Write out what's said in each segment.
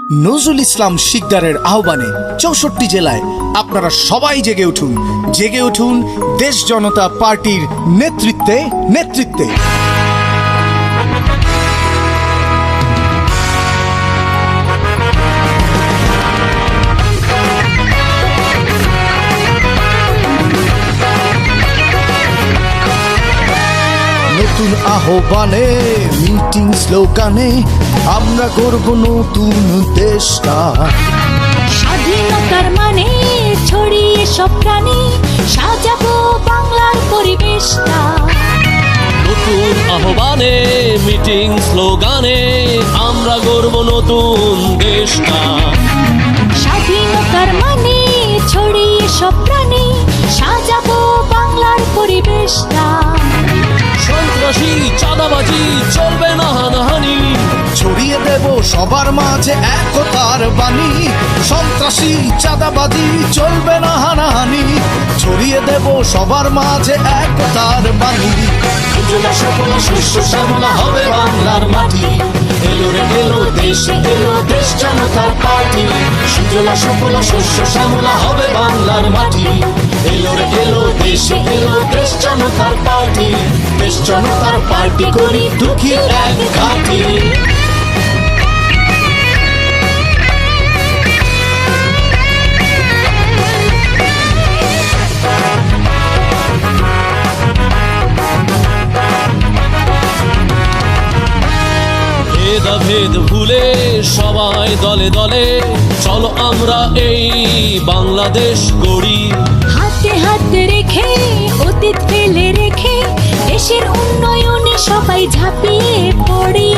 নজরুল ইসলাম শিকদারের আহ্বানে ৬৪ জেলায় আপনারা সবাই জেগে উঠুন দেশ জনতা পার্টির নেতৃত্বে নতুন আহ্বানে মিটিং স্লোগানে আমরা গর্ব নতুন দেশটা। স্বাধীনতার মানে ছড়িয়ে সব প্রাণে সাজাবো বাংলার পরিবেশটা। নতুন আহ্বানে মিটিং স্লোগানে আমরা গর্ব নতুন দেশটা। স্বাধীনতার মানে ছড়িয়ে সব প্রাণে সাজাবো বাংলার পরিবেশটা। সন্ত্রাসী চাঁদাবাজি চলবে না, হানাহানি ছড়িয়ে দেব সবার মাঝে একতার বাণী। সন্ত্রাসী চাঁদাবাজি চলবে না, হানাহানি ছড়িয়ে দেব সবার মাঝে একতার বাণী। উজ্জ্বলা সফল শস্য শ্যামলা হবে বাংলার মাটি। এলো রে এলো দেশে এলো দেশ জনতার পার্টি। সুজলা সফল শস্য শ্যামলা হবে বাংলার মাটি। এলো রে এলো দেশে এলো দেশ জনতার পার্টি। দেশ জনতার পার্টি করি দুঃখী এক ঘাটি। ভেদ ভুলে সবাই দলে দলে চলো আমরা এই বাংলাদেশ গড়ি। হাতে হাত রেখে অতীত ফেলে রেখে দেশের উন্নয়নে সবাই ঝাঁপিয়ে পড়ি।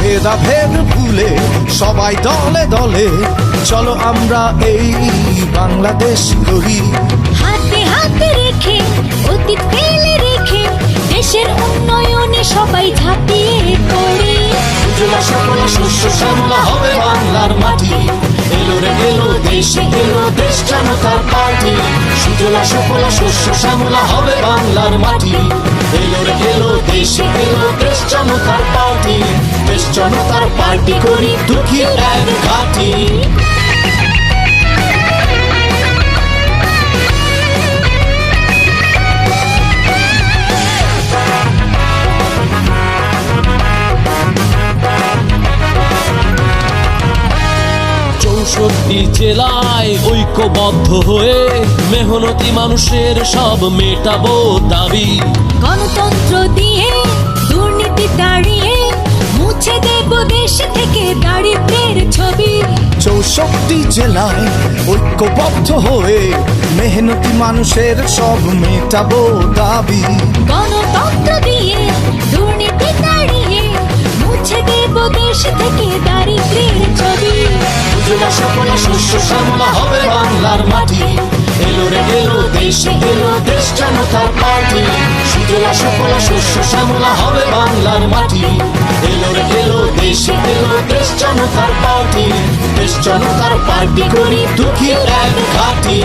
ভেদাভেদ ভুলে সবাই দলে দলে চলো আমরা এই বাংলাদেশ গড়ি। হাতে হাত রেখে অতীত ফেলে রেখে দেশের উন্নয়নে সবাই ঝাঁপিয়ে পড়ি। উজ্জ্বলা সফল শস্য শ্যামলা হবে বাংলার মাটি। এলো রে এলো দেশে এলো দেশ জনতার পার্টি। সুজলা সফল শস্য শ্যামলা হবে বাংলার মাটি। এলো রে এলো দেশে এলো দেশ জনতার পার্টি। দেশ জনতার পার্টি করি দুঃখী এক ঘাটি। চৌষট্টি জেলায় ঐক্যবদ্ধ হয়ে মেহনতি মানুষের সব মেটাবো দাবি। গণতন্ত্র দিয়ে দুর্নীতি তাড়িয়ে মুছে দেব দেশ থেকে দারিদ্র্যের ছবি। ৬৪ জেলায় ঐক্যবদ্ধ হয়ে মেহনতি মানুষের সব মেটাবো দাবি। গণতন্ত্র দিয়ে দুর্নীতি তাড়িয়ে মুছে দেব দেশ থেকে দারিদ্র্যের ছবি। উজ্জ্বলা সফল শস্য শ্যামলা হবে বাংলার মাটি। এলো রে এলো দেশে এলো দেশ জনতার পার্টি। সুজলা সফল শস্য শ্যামলা হবে বাংলার মাটি। এলো রে এলো দেশে এলো দেশ জনতার পার্টি। দেশ জনতার পার্টি করি দুঃখী এক ঘাটি।